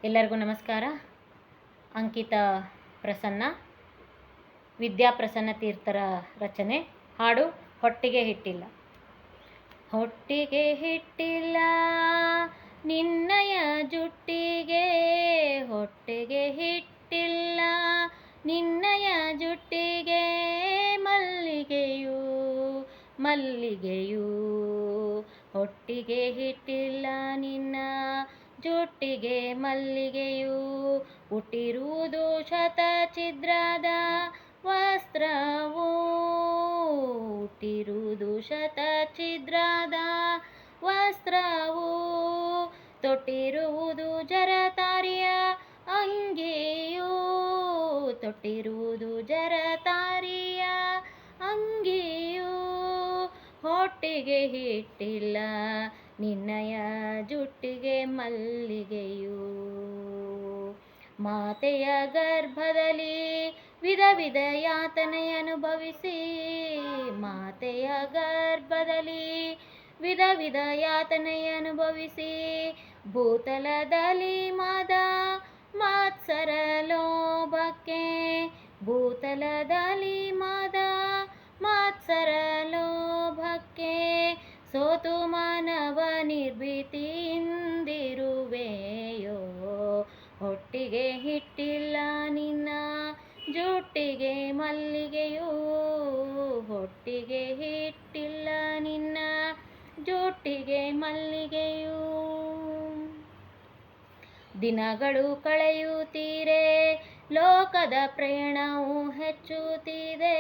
ಎಲ್ಲರಿಗೂ ನಮಸ್ಕಾರ. ಅಂಕಿತಾ ಪ್ರಸನ್ನ, ವಿದ್ಯಾಪ್ರಸನ್ನ ತೀರ್ಥರ ರಚನೆ. ಹಾಡು ಹೊಟ್ಟಿಗೆ ಹಿಟ್ಟಿಲ್ಲ. ಹೊಟ್ಟಿಗೆ ಹಿಟ್ಟಿಲ್ಲ ನಿನ್ನಯ ಜುಟ್ಟಿಗೆ, ಹೊಟ್ಟೆಗೆ ಹಿಟ್ಟಿಲ್ಲ ನಿನ್ನಯ ಜುಟ್ಟಿಗೆ, ಮಲ್ಲಿಗೆಯೂ ಮಲ್ಲಿಗೆಯೂ ಹೊಟ್ಟಿಗೆ ಹಿಟ್ಟಿಲ್ಲ ನಿನ್ನ ಜುಟ್ಟಿಗೆ, ಮಲ್ಲಿಗೆಯೂ ಹುಟ್ಟಿರುವುದು ಶತಛಿದ್ರದ ವಸ್ತ್ರವು, ಹುಟ್ಟಿರುವುದು ಶತಛಿದ್ರದ ವಸ್ತ್ರವು, ತೊಟ್ಟಿರುವುದು ಜರತಾರಿಯ ಅಂಗಿಯೂ, ತೊಟ್ಟಿರುವುದು ಜರತಾರಿಯ ಅಂಗಿಯೂ, ಹೊಟ್ಟಿಗೆ ಹಿಟ್ಟಿಲ್ಲ ನಿನ್ನಯ ಜುಟ್ಟಿಗೆ, ಮಲ್ಲಿಗೆಯೂ. ಮಾತೆಯ ಗರ್ಭದಲ್ಲಿ ವಿಧ ವಿಧ ಯಾತನೆ ಅನುಭವಿಸಿ, ಮಾತೆಯ ಗರ್ಭದಲ್ಲಿ ವಿಧ ವಿಧ ಯಾತನೆ ಅನುಭವಿಸಿ, ಭೂತಲದಲ್ಲಿ ಮಾತ್ಸರ ಲೋಭಕ್ಕೆ, ಭೂತಲದಲ್ಲಿ ಮಾತ್ಸರ ಲೋಭಕ್ಕೆ ಸೋತು ಮಾನವ ನಿರ್ಭೀತಿಯಿಂದಿರುವೆಯೋ, ಹೊಟ್ಟಿಗೆ ಹಿಟ್ಟಿಲ್ಲ ನಿನ್ನ ಜುಟ್ಟಿಗೆ, ಮಲ್ಲಿಗೆಯೂ, ಹೊಟ್ಟಿಗೆ ಹಿಟ್ಟಿಲ್ಲ ನಿನ್ನ ಜುಟ್ಟಿಗೆ, ಮಲ್ಲಿಗೆಯೂ. ದಿನಗಳು ಕಳೆಯುತ್ತೀರೆ, ಲೋಕದ ಪ್ರಯಾಣವು ಹೆಚ್ಚುತ್ತಿದೆ,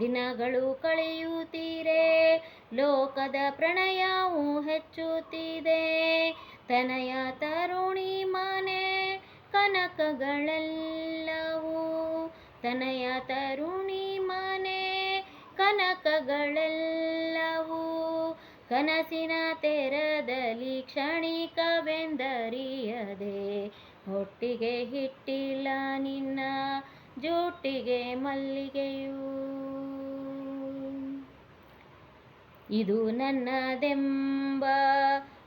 ದಿನಗಳು ಕಳೆಯುತ್ತೀರೆ, ಲೋಕದ ಪ್ರಣಯವು ಹೆಚ್ಚುತ್ತಿದೆ, ತನಯ ತರುಣಿ ಮನೆ ಕನಕಗಳೆಲ್ಲವೂ, ತನಯ ತರುಣಿ ಮನೆ ಕನಕಗಳೆಲ್ಲವೂ, ಕನಸಿನ ತೆರದಲ್ಲಿ ಕ್ಷಣಿಕವೆಂದರಿಯದೆ, ಹೊಟ್ಟಿಗೆ ಹಿಟ್ಟಿಲ್ಲ ನಿನ್ನ ಜುಟ್ಟಿಗೆ, ಮಲ್ಲಿಗೆಯೂ. ಇದು ನನ್ನದೆಂಬ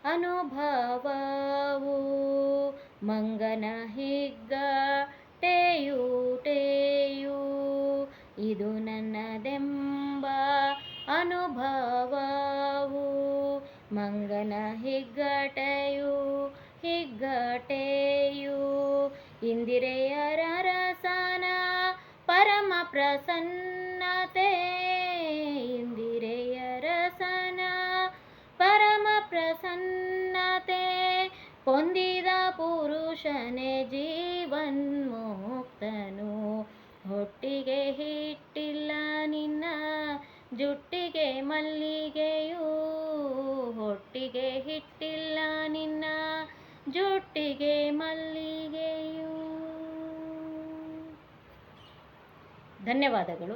ಅನುಭವವು ಮಂಗನ ಹಿಗ್ಗಾಟೆಯೂ ಟೆಯೂ, ಇದು ನನ್ನದೆಂಬ ಅನುಭವವು ಮಂಗನ ಹಿಗ್ಗಾಟೆಯೂ ಹಿಗ್ಗಾಟೆಯೂ, ಇಂದಿರೆಯರ ರಸನ ಪರಮ ಪ್ರಸನ್ನತೆ, ಇಂದಿರೆಯರ ರಸನ ಪರಮ ಪ್ರಸನ್ನತೆ, ಹೊಂದಿದ ಪುರುಷನೇ ಜೀವನ್ಮುಕ್ತನು, ಹೊಟ್ಟಿಗೆ ಹಿಟ್ಟಿಲ್ಲ ನಿನ್ನ ಜುಟ್ಟಿಗೆ, ಮಲ್ಲಿಗೆಯೂ, ಹೊಟ್ಟಿಗೆ ಹಿಟ್ಟಿಲ್ಲ ನಿನ್ನ ಜುಟ್ಟಿಗೆ, ಮಲ್ಲಿಗೆಯೂ. ಧನ್ಯವಾದಗಳು.